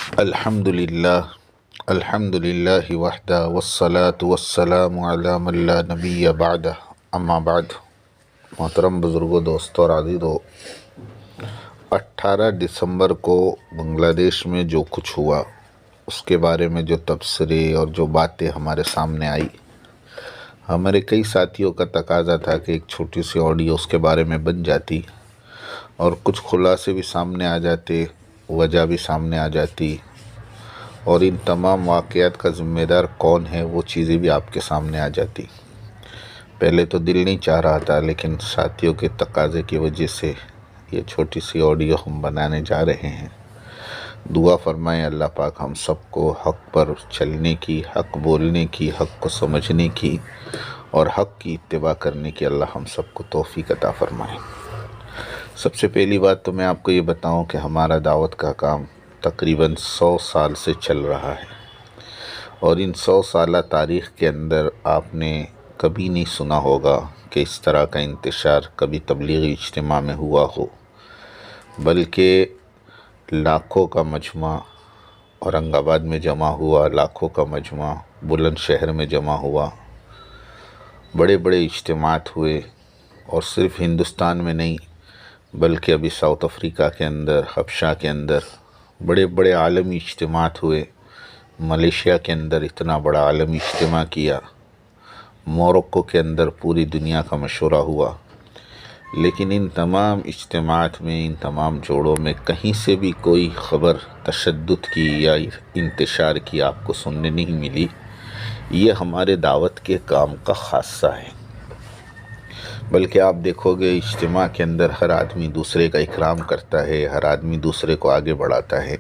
الحمد للہ وحدہ والصلاة والسلام علی من لا نبی بعدہ اما بعد۔ محترم بزرگوں، دوستوں اور عزیزو، 18 دسمبر کو بنگلہ دیش میں جو کچھ ہوا اس کے بارے میں جو تبصرے اور جو باتیں ہمارے سامنے آئی، ہمارے کئی ساتھیوں کا تقاضا تھا کہ ایک چھوٹی سی آڈیو اس کے بارے میں بن جاتی اور کچھ خلاصے بھی سامنے آ جاتے، وجہ بھی سامنے آ جاتی، اور ان تمام واقعات کا ذمہ دار کون ہے وہ چیزیں بھی آپ کے سامنے آ جاتی۔ پہلے تو دل نہیں چاہ رہا تھا، لیکن ساتھیوں کے تقاضے کی وجہ سے یہ چھوٹی سی آڈیو ہم بنانے جا رہے ہیں۔ دعا فرمائیں اللہ پاک ہم سب کو حق پر چلنے کی، حق بولنے کی، حق کو سمجھنے کی اور حق کی اتباع کرنے کی اللہ ہم سب کو توفیق عطا فرمائیں۔ سب سے پہلی بات تو میں آپ کو یہ بتاؤں کہ ہمارا دعوت کا کام تقریباً 100 سال سے چل رہا ہے، اور ان 100 سالہ تاریخ کے اندر آپ نے کبھی نہیں سنا ہوگا کہ اس طرح کا انتشار کبھی تبلیغی اجتماع میں ہوا ہو، بلکہ لاکھوں کا مجمع اورنگ آباد میں جمع ہوا، لاکھوں کا مجمع بلند شہر میں جمع ہوا، بڑے بڑے اجتماعات ہوئے، اور صرف ہندوستان میں نہیں بلکہ ابھی ساؤتھ افریقہ کے اندر، حبشہ کے اندر بڑے بڑے عالمی اجتماعات ہوئے، ملیشیا کے اندر اتنا بڑا عالمی اجتماع کیا، موروکو کے اندر پوری دنیا کا مشورہ ہوا، لیکن ان تمام اجتماعات میں، ان تمام جوڑوں میں کہیں سے بھی کوئی خبر تشدد کی یا انتشار کی آپ کو سننے نہیں ملی۔ یہ ہمارے دعوت کے کام کا خاصہ ہے، بلکہ آپ دیکھو گے اجتماع کے اندر ہر آدمی دوسرے کا اکرام کرتا ہے، ہر آدمی دوسرے کو آگے بڑھاتا ہے۔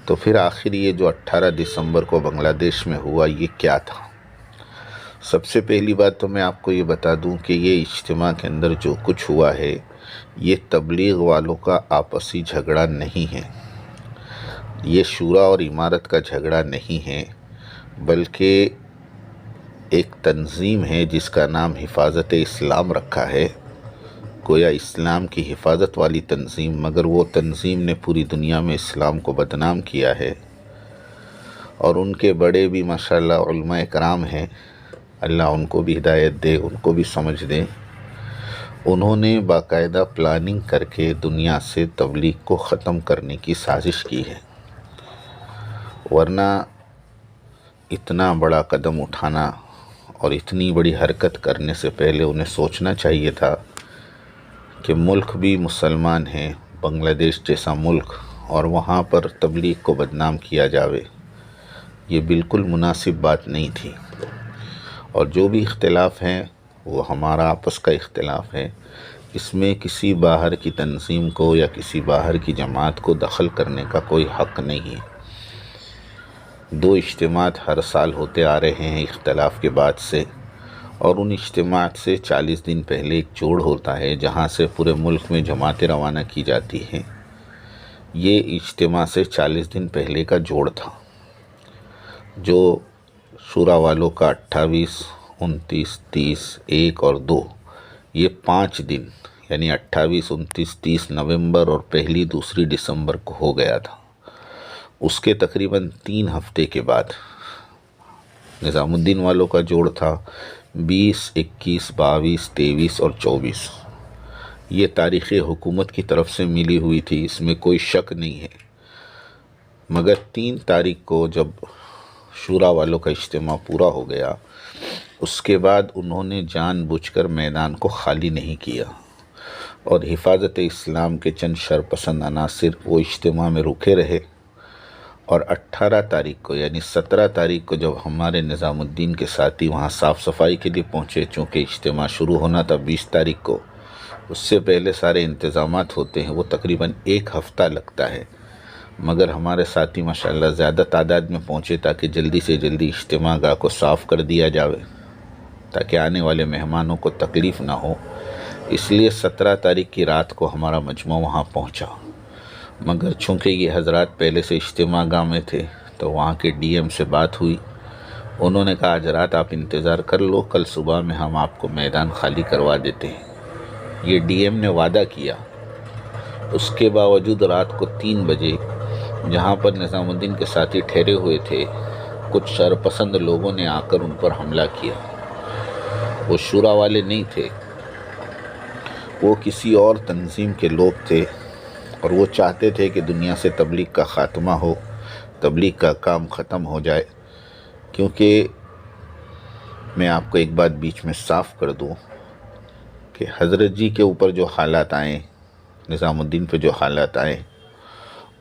تو پھر آخر یہ جو 18 دسمبر کو بنگلہ دیش میں ہوا یہ کیا تھا؟ سب سے پہلی بات تو میں آپ کو یہ بتا دوں کہ یہ اجتماع کے اندر جو کچھ ہوا ہے یہ تبلیغ والوں کا آپسی جھگڑا نہیں ہے، یہ شورا اور امارت کا جھگڑا نہیں ہے، بلکہ ایک تنظیم ہے جس کا نام حفاظت اسلام رکھا ہے، گویا اسلام کی حفاظت والی تنظیم، مگر وہ تنظیم نے پوری دنیا میں اسلام کو بدنام کیا ہے، اور ان کے بڑے بھی ماشاءاللہ علماء کرام ہیں، اللہ ان کو بھی ہدایت دے، ان کو بھی سمجھ دے۔ انہوں نے باقاعدہ پلاننگ کر کے دنیا سے تبلیغ کو ختم کرنے کی سازش کی ہے، ورنہ اتنا بڑا قدم اٹھانا اور اتنی بڑی حرکت کرنے سے پہلے انہیں سوچنا چاہیے تھا کہ ملک بھی مسلمان ہیں، بنگلہ دیش جیسا ملک، اور وہاں پر تبلیغ کو بدنام کیا جاوے، یہ بالکل مناسب بات نہیں تھی۔ اور جو بھی اختلاف ہیں وہ ہمارا آپس کا اختلاف ہے، اس میں کسی باہر کی تنظیم کو یا کسی باہر کی جماعت کو دخل کرنے کا کوئی حق نہیں ہے۔ 2 اجتماعات ہر سال ہوتے آ رہے ہیں اختلاف کے بعد سے، اور ان اجتماعات سے 40 دن پہلے ایک جوڑ ہوتا ہے جہاں سے پورے ملک میں جماعتیں روانہ کی جاتی ہیں۔ یہ اجتماع سے 40 دن پہلے کا جوڑ تھا، جو شورا والوں کا 28، 29، 30، 1 اور 2، یہ 5 دن یعنی 28، 29، 30 نومبر اور 1، 2 دسمبر کو ہو گیا تھا۔ اس کے تقریباً 3 ہفتے کے بعد نظام الدین والوں کا جوڑ تھا 20، 21، 22، 23 اور 24۔ یہ تاریخ حکومت کی طرف سے ملی ہوئی تھی، اس میں کوئی شک نہیں ہے، مگر 3 تاریخ کو جب شورا والوں کا اجتماع پورا ہو گیا، اس کے بعد انہوں نے جان بوجھ کر میدان کو خالی نہیں کیا، اور حفاظت اسلام کے چند شرپسند عناصر وہ اجتماع میں رکے رہے، اور 18 تاریخ کو یعنی 17 تاریخ کو جب ہمارے نظام الدین کے ساتھی وہاں صاف صفائی کے لیے پہنچے، چونکہ اجتماع شروع ہونا تھا 20 تاریخ کو، اس سے پہلے سارے انتظامات ہوتے ہیں، وہ تقریباً 1 ہفتہ لگتا ہے، مگر ہمارے ساتھی ماشاءاللہ زیادہ تعداد میں پہنچے تاکہ جلدی سے جلدی اجتماع گاہ کو صاف کر دیا جاوے تاکہ آنے والے مہمانوں کو تکلیف نہ ہو۔ اس لیے 17 تاریخ کی رات کو ہمارا مجمع وہاں پہنچا، مگر چونکہ یہ حضرات پہلے سے اجتماع گاہ میں تھے تو وہاں کے ڈی ایم سے بات ہوئی، انہوں نے کہا آج رات آپ انتظار کر لو، کل صبح میں ہم آپ کو میدان خالی کروا دیتے ہیں۔ یہ ڈی ایم نے وعدہ کیا، اس کے باوجود رات کو 3 بجے جہاں پر نظام الدین کے ساتھی ٹھہرے ہوئے تھے، کچھ شرپسند لوگوں نے آ کر ان پر حملہ کیا۔ وہ شورا والے نہیں تھے، وہ کسی اور تنظیم کے لوگ تھے، اور وہ چاہتے تھے کہ دنیا سے تبلیغ کا خاتمہ ہو، تبلیغ کا کام ختم ہو جائے۔ کیونکہ میں آپ کو ایک بات بیچ میں صاف کر دوں کہ حضرت جی کے اوپر جو حالات آئے، نظام الدین پہ جو حالات آئے،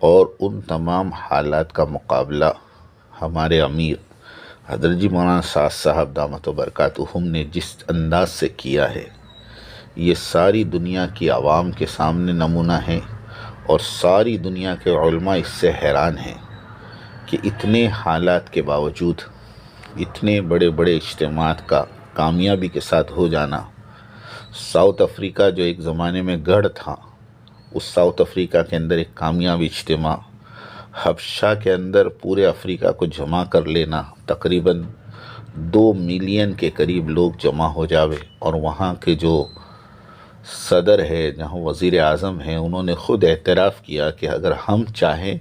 اور ان تمام حالات کا مقابلہ ہمارے امیر حضرت جی مولانا سعد صاحب دامت و برکاتہم نے جس انداز سے کیا ہے، یہ ساری دنیا کی عوام کے سامنے نمونہ ہے، اور ساری دنیا کے علماء اس سے حیران ہیں کہ اتنے حالات کے باوجود اتنے بڑے بڑے اجتماعات کا کامیابی کے ساتھ ہو جانا۔ ساؤتھ افریقہ جو ایک زمانے میں گڑھ تھا، اس ساؤتھ افریقہ کے اندر ایک کامیاب اجتماع، حبشہ کے اندر پورے افریقہ کو جمع کر لینا، تقریباً 2 ملین کے قریب لوگ جمع ہو جاوے، اور وہاں کے جو صدر ہے، جہاں وزیر اعظم ہیں، انہوں نے خود اعتراف کیا کہ اگر ہم چاہیں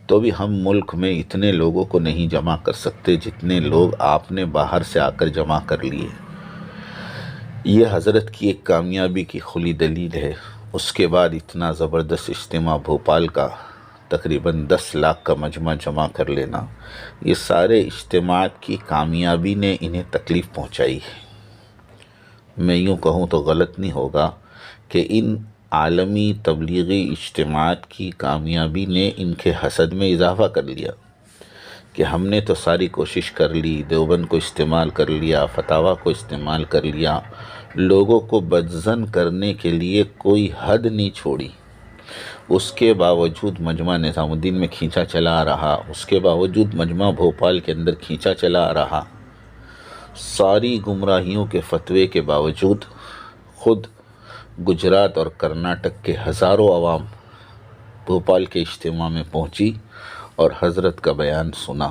تو بھی ہم ملک میں اتنے لوگوں کو نہیں جمع کر سکتے جتنے لوگ آپ نے باہر سے آ کر جمع کر لیے۔ یہ حضرت کی ایک کامیابی کی کھلی دلیل ہے۔ اس کے بعد اتنا زبردست اجتماع بھوپال کا، تقریباً 10 لاکھ کا مجمع جمع کر لینا، یہ سارے اجتماعات کی کامیابی نے انہیں تکلیف پہنچائی ہے۔ میں یوں کہوں تو غلط نہیں ہوگا کہ ان عالمی تبلیغی اجتماعات کی کامیابی نے ان کے حسد میں اضافہ کر لیا کہ ہم نے تو ساری کوشش کر لی، دیوبند کو استعمال کر لیا، فتاویٰ کو استعمال کر لیا، لوگوں کو بدظن کرنے کے لیے کوئی حد نہیں چھوڑی، اس کے باوجود مجمع نظام الدین میں کھینچا چلا آ رہا، اس کے باوجود مجمع بھوپال کے اندر کھینچا چلا آ رہا۔ ساری گمراہیوں کے فتوے کے باوجود خود گجرات اور کرناٹک کے ہزاروں عوام بھوپال کے اجتماع میں پہنچی اور حضرت کا بیان سنا۔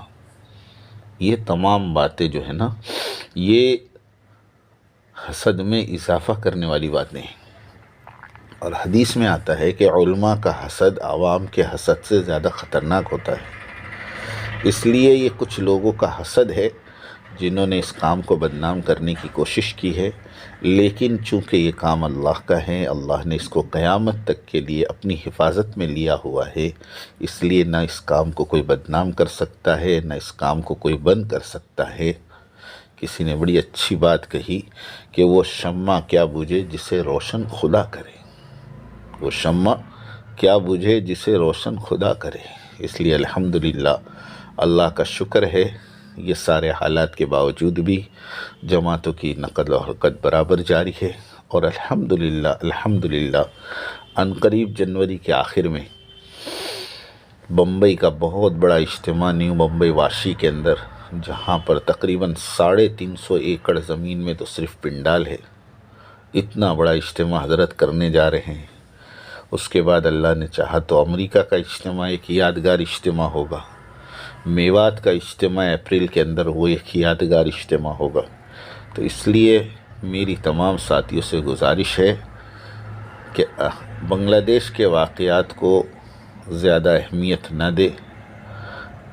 یہ تمام باتیں جو ہے نا، یہ حسد میں اضافہ کرنے والی باتیں ہیں، اور حدیث میں آتا ہے کہ علماء کا حسد عوام کے حسد سے زیادہ خطرناک ہوتا ہے۔ اس لیے یہ کچھ لوگوں کا حسد ہے جنہوں نے اس کام کو بدنام کرنے کی کوشش کی ہے، لیکن چونکہ یہ کام اللہ کا ہے، اللہ نے اس کو قیامت تک کے لیے اپنی حفاظت میں لیا ہوا ہے، اس لیے نہ اس کام کو کوئی بدنام کر سکتا ہے، نہ اس کام کو کوئی بند کر سکتا ہے۔ کسی نے بڑی اچھی بات کہی کہ وہ شمع کیا بجھے جسے روشن خدا کرے، وہ شمع کیا بجھے جسے روشن خدا کرے۔ اس لیے الحمدللہ اللہ کا شکر ہے، یہ سارے حالات کے باوجود بھی جماعتوں کی نقل و حرکت برابر جاری ہے، اور الحمدللہ عنقریب جنوری کے آخر میں بمبئی کا بہت بڑا اجتماع نیو بمبئی واشی کے اندر، جہاں پر تقریباً 350 ایکڑ زمین میں تو صرف پنڈال ہے، اتنا بڑا اجتماع حضرت کرنے جا رہے ہیں۔ اس کے بعد اللہ نے چاہا تو امریکہ کا اجتماع ایک یادگار اجتماع ہوگا، میوات کا اجتماع اپریل کے اندر وہ ایک یادگار اجتماع ہوگا۔ تو اس لیے میری تمام ساتھیوں سے گزارش ہے کہ بنگلہ دیش کے واقعات کو زیادہ اہمیت نہ دے۔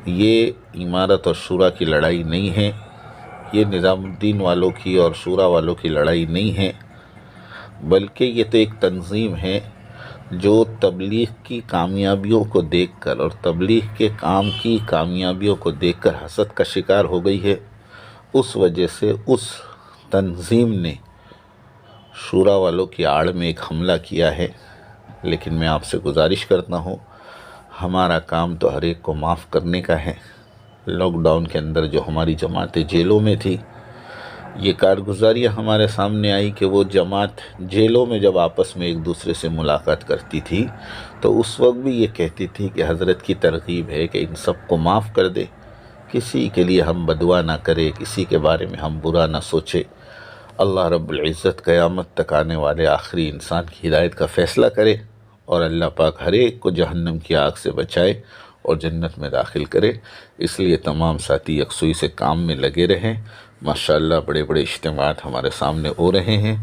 یہ امارت اور شورا کی لڑائی نہیں ہے، یہ نظام الدین والوں کی اور شورا والوں کی لڑائی نہیں ہے، بلکہ یہ تو ایک تنظیم ہے جو تبلیغ کی کامیابیوں کو دیکھ کر اور تبلیغ کے کام کی کامیابیوں کو دیکھ کر حسد کا شکار ہو گئی ہے۔ اس وجہ سے اس تنظیم نے شورا والوں کی آڑ میں ایک حملہ کیا ہے، لیکن میں آپ سے گزارش کرتا ہوں، ہمارا کام تو ہر ایک کو معاف کرنے کا ہے۔ لاک ڈاؤن کے اندر جو ہماری جماعتیں جیلوں میں تھی، یہ کارگزاریاں ہمارے سامنے آئی کہ وہ جماعت جیلوں میں جب آپس میں ایک دوسرے سے ملاقات کرتی تھی تو اس وقت بھی یہ کہتی تھی کہ حضرت کی ترغیب ہے کہ ان سب کو معاف کر دے، کسی کے لیے ہم بدعا نہ کرے، کسی کے بارے میں ہم برا نہ سوچے۔ اللہ رب العزت قیامت تک آنے والے آخری انسان کی ہدایت کا فیصلہ کرے، اور اللہ پاک ہر ایک کو جہنم کی آگ سے بچائے اور جنت میں داخل کرے۔ اس لیے تمام ساتھی یکسوئی سے کام میں لگے رہیں۔ ماشاءاللہ بڑے بڑے اجتماعات ہمارے سامنے ہو رہے ہیں۔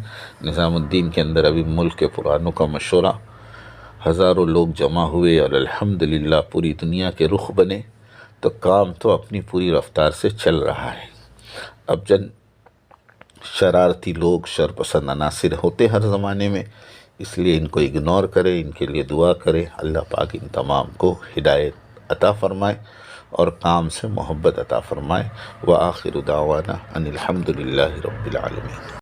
نظام الدین کے اندر ابھی ملک کے پرانوں کا مشورہ ہزاروں لوگ جمع ہوئے اور الحمدللہ پوری دنیا کے رخ بنے، تو کام تو اپنی پوری رفتار سے چل رہا ہے۔ اب جن شرارتی لوگ، شرپسند عناصر ہوتے ہر زمانے میں، اس لیے ان کو اگنور کرے، ان کے لیے دعا کرے، اللہ پاک ان تمام کو ہدایت عطا فرمائے اور کام سے محبت عطا فرمائے۔ وآخر دعوانا ان الحمدللہ رب العالمین۔